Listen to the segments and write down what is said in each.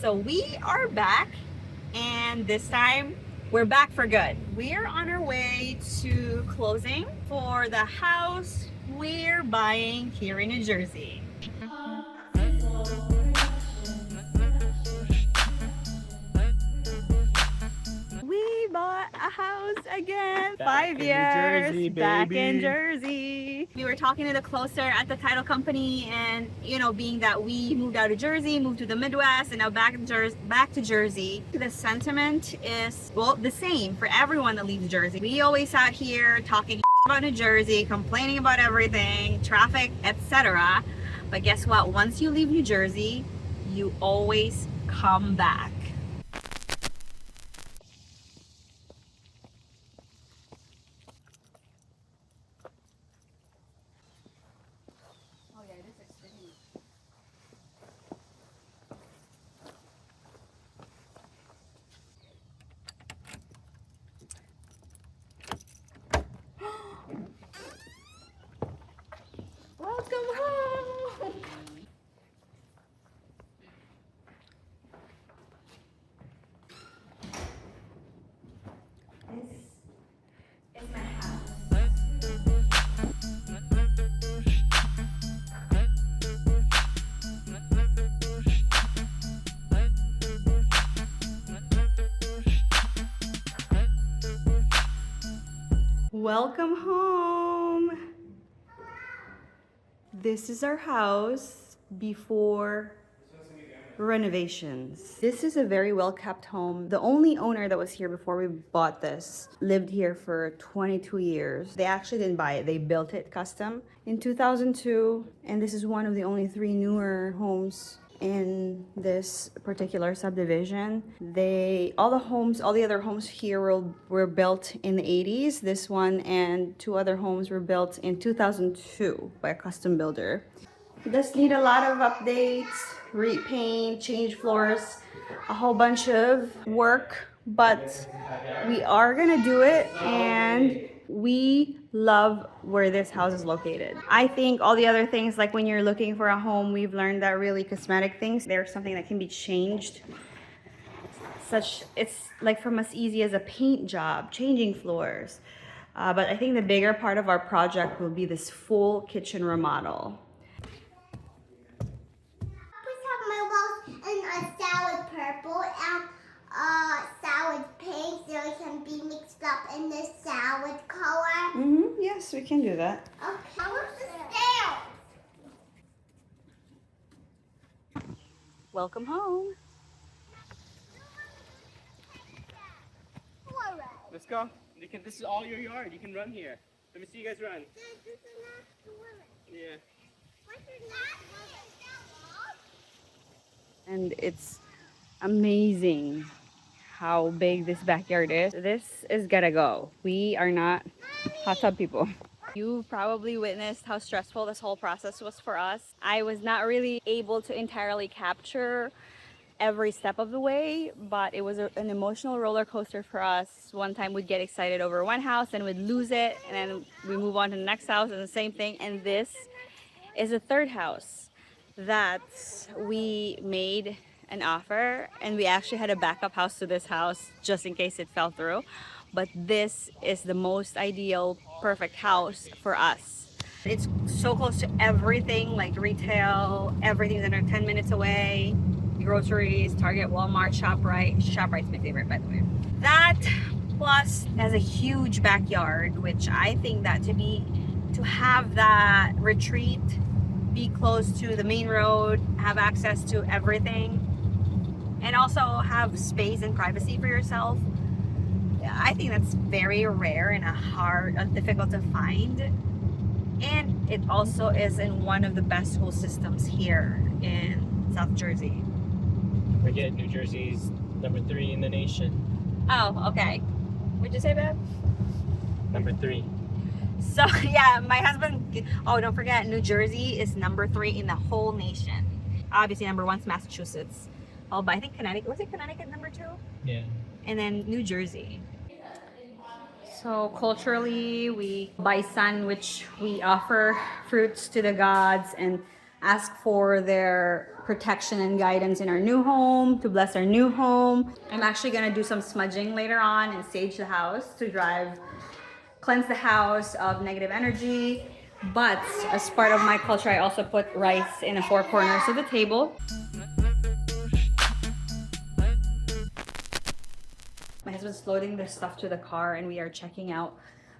So we are back, and this time we're back for good. We're on our way to closing for the house we're buying here in New Jersey. We bought a house again. Back 5 in New years. Jersey, Back in baby. Jersey. We were talking to the closer at the title company, and being that we moved out of Jersey, moved to the Midwest, and now back to Jersey, the sentiment is the same for everyone that leaves Jersey. We always sat here talking about New Jersey, complaining about everything, traffic, etc. But guess what? Once you leave New Jersey, you always come back. Welcome home! This is my house. Welcome home! This is our house before renovations. This is a very well kept home. The only owner that was here before we bought this lived here for 22 years. They actually didn't buy it, they built it custom in 2002. And this is one of the only 3 newer homes in this particular subdivision. All the other homes here were built in the 80s. This one and 2 other homes were built in 2002 by a custom builder. It does need a lot of updates, repaint, change floors, a whole bunch of work, but we are gonna do it, and we love where this house is located. I think all the other things, like when you're looking for a home, we've learned that really cosmetic things, they're something that can be changed. It's like from as easy as a paint job, changing floors. But I think the bigger part of our project will be this full kitchen remodel. Have my walls in a salad purple and salad pink so it can be mixed up in the salad color. Yes, we can do that. Okay. How was the stairs? Welcome home. Let's go. This is all your yard. You can run here. Let me see you guys run. Yeah. And it's amazing how big this backyard is. This is gotta go. We are not hot tub people. You probably witnessed how stressful this whole process was for us. I was not really able to entirely capture every step of the way, but it was an emotional roller coaster for us. One time we'd get excited over one house and we'd lose it, and then we move on to the next house and the same thing. And this is a 3rd house that we made an offer, and we actually had a backup house to this house just in case it fell through. But this is the most ideal, perfect house for us. It's so close to everything, like retail, everything's under 10 minutes away. Groceries, Target, Walmart, ShopRite. ShopRite's my favorite, by the way. That plus has a huge backyard, which I think that to have that retreat, be close to the main road, have access to everything, and also have space and privacy for yourself. I think that's very rare and difficult to find. And it also is in one of the best school systems here in South Jersey. Forget New Jersey's number 3 in the nation. Oh, okay. What'd you say, babe? Number 3. So yeah, my husband, don't forget, New Jersey is number 3 in the whole nation. Obviously number 1 is Massachusetts. But I think Connecticut, was it Connecticut number 2? Yeah. And then New Jersey. So culturally, we buy sun, which we offer fruits to the gods, and ask for their protection and guidance in our new home, to bless our new home. I'm actually gonna do some smudging later on and sage the house to cleanse the house of negative energy. But as part of my culture, I also put rice in the four corners of the table. My husband's loading the stuff to the car and we are checking out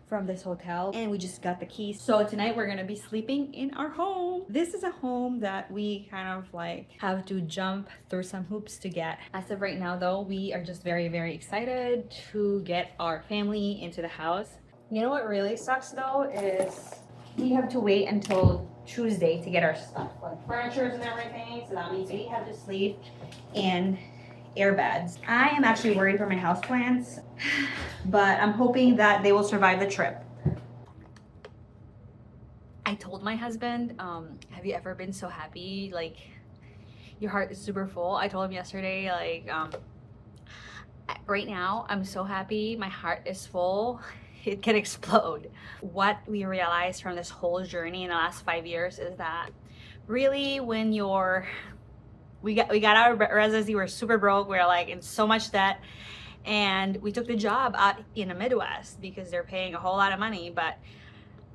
from this hotel and we just got the keys. So tonight we're gonna be sleeping in our home. This is a home that we kind of like have to jump through some hoops to get. As of right now though, we are just very, very excited to get our family into the house. You know what really sucks though is we have to wait until Tuesday to get our stuff, like furniture and everything. So that means we have to sleep in airbeds. I am actually worried for my houseplants, but I'm hoping that they will survive the trip. I told my husband, have you ever been so happy? Like, your heart is super full. I told him yesterday, like, right now, I'm so happy. My heart is full. It can explode. What we realized from this whole journey in the last 5 years is that really when we got out of residency, we were super broke, we were like in so much debt, and we took the job out in the Midwest because they're paying a whole lot of money. But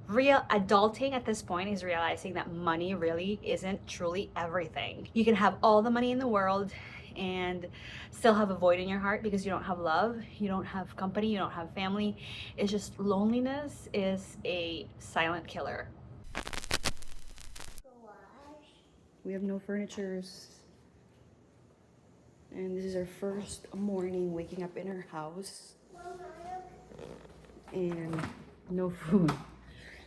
real adulting at this point is realizing that money really isn't truly everything. You can have all the money in the world and still have a void in your heart because you don't have love, you don't have company, you don't have family. It's just loneliness is a silent killer. We have no furnitures. And this is our first morning waking up in our house. And no food.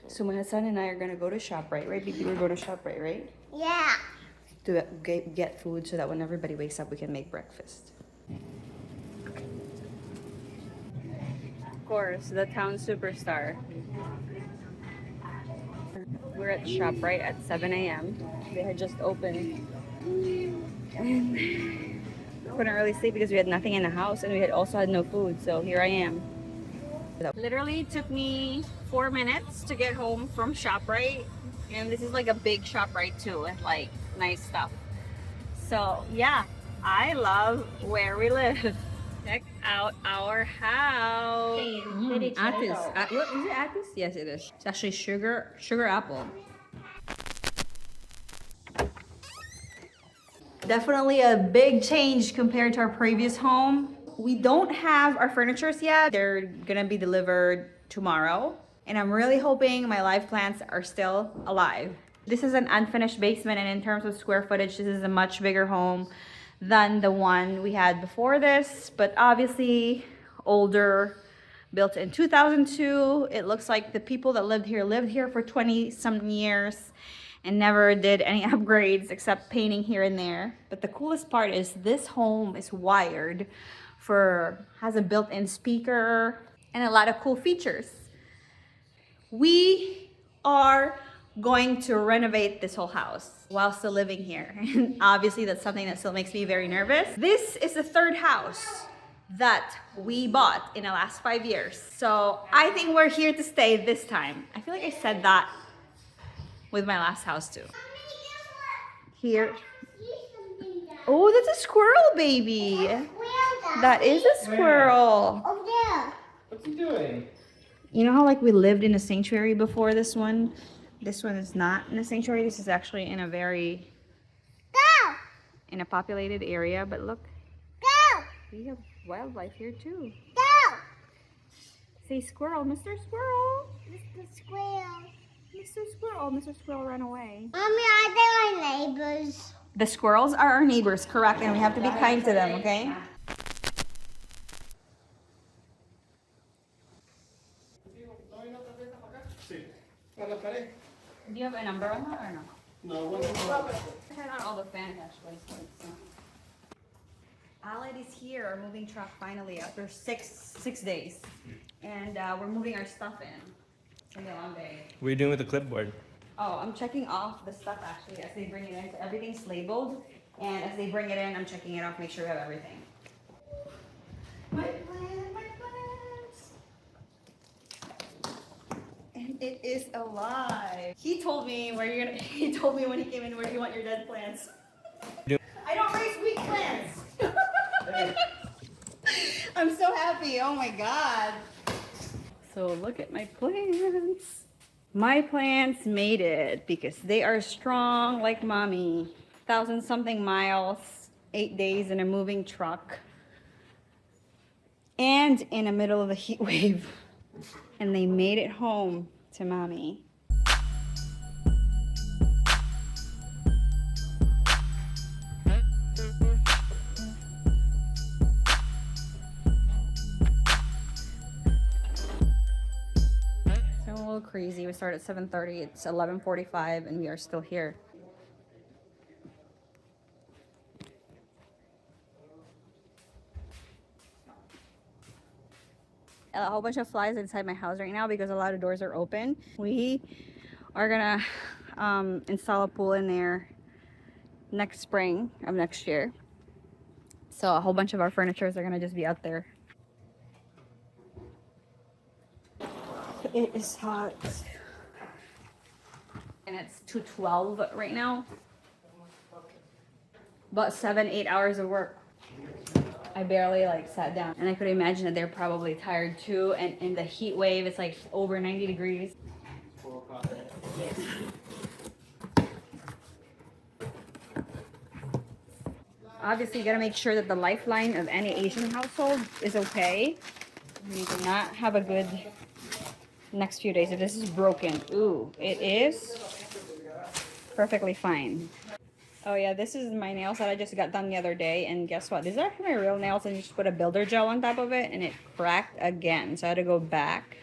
So my son and I are gonna go to ShopRite, right? Baby, we're going to ShopRite, right? Yeah. To get food so that when everybody wakes up, we can make breakfast. Of course, the town superstar. We're at ShopRite at 7 a.m. They had just opened. And we couldn't really sleep because we had nothing in the house and we had also had no food. So here I am. Literally took me 4 minutes to get home from ShopRite. And this is like a big ShopRite too, with like nice stuff. So yeah, I love where we live. Check out our house. Atis. What is it? Atis? Yes, it is. It's actually sugar apple. Definitely a big change compared to our previous home. We don't have our furnitures yet. They're gonna be delivered tomorrow. And I'm really hoping my live plants are still alive. This is an unfinished basement, and in terms of square footage, this is a much bigger home than the one we had before this, but obviously older, built in 2002. It looks like the people that lived here for 20-some years and never did any upgrades except painting here and there. But the coolest part is this home is wired has a built-in speaker and a lot of cool features. We are going to renovate this whole house while still living here. And obviously that's something that still makes me very nervous. This is the third house that we bought in the last 5 years. So I think we're here to stay this time. I feel like I said that with my last house too. Here. Oh, that's a squirrel, baby. That is a squirrel. Over there. What's he doing? You know how like we lived in a sanctuary before this one? This one is not in a sanctuary. This is actually in a populated area. But look, we have wildlife here too. Go. Say squirrel, Mr. Squirrel. Mr. Squirrel. Mr. Squirrel. Mr. Squirrel ran away. Mommy, are they our neighbors? The squirrels are our neighbors, correct? And we have to be kind to them, okay? Do you have a number on that or no? No, one. I had on all the fan actually. So. Allied is here, our moving truck finally after six days. And we're moving our stuff in. It's gonna be a long day. What are you doing with the clipboard? Oh, I'm checking off the stuff actually as they bring it in. So everything's labeled. And as they bring it in, I'm checking it off, make sure we have everything. My plans. And It is alive. He told me where you're gonna. He told me when he came in where you want your dead plants. I don't raise weak plants. I'm so happy. Oh my god. So look at my plants. My plants made it because they are strong like mommy. 1,000-something miles, 8 days in a moving truck, and in the middle of the heat wave. And they made it home to mommy. So I'm a little crazy. We started at 7:30. It's 11:45 and we are still here. A whole bunch of flies inside my house right now because a lot of doors are open. We are gonna install a pool in there next spring of next year. So a whole bunch of our furnitures are gonna just be out there. It is hot. And it's 2:12 right now. About 7-8 hours of work. I barely like sat down, and I could imagine that they're probably tired too. And in the heat wave, it's like over 90 degrees. Obviously, you gotta make sure that the lifeline of any Asian household is okay. You do not have a good next few days. If this is broken, ooh, it is perfectly fine. Oh yeah, this is my nails that I just got done the other day, and guess what? These are actually my real nails, and you just put a builder gel on top of it, and it cracked again. So I had to go back.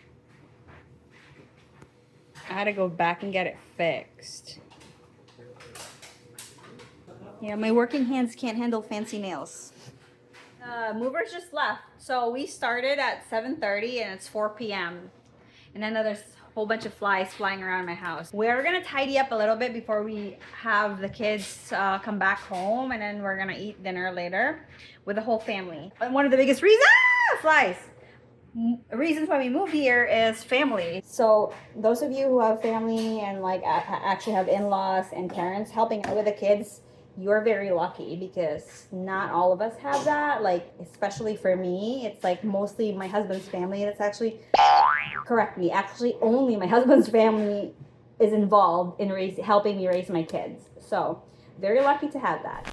And get it fixed. Yeah, my working hands can't handle fancy nails. Movers just left. So we started at 7:30 and it's 4 p.m. And then there's a whole bunch of flies flying around my house. We're gonna tidy up a little bit before we have the kids come back home, and then we're gonna eat dinner later with the whole family. And one of the biggest reasons, reasons why we moved here is family. So those of you who have family and like actually have in-laws and parents helping out with the kids, you're very lucky because not all of us have that. Like, especially for me, it's like mostly my husband's family, and it's actually, correct me, actually only my husband's family is involved in helping me raise my kids. So very lucky to have that.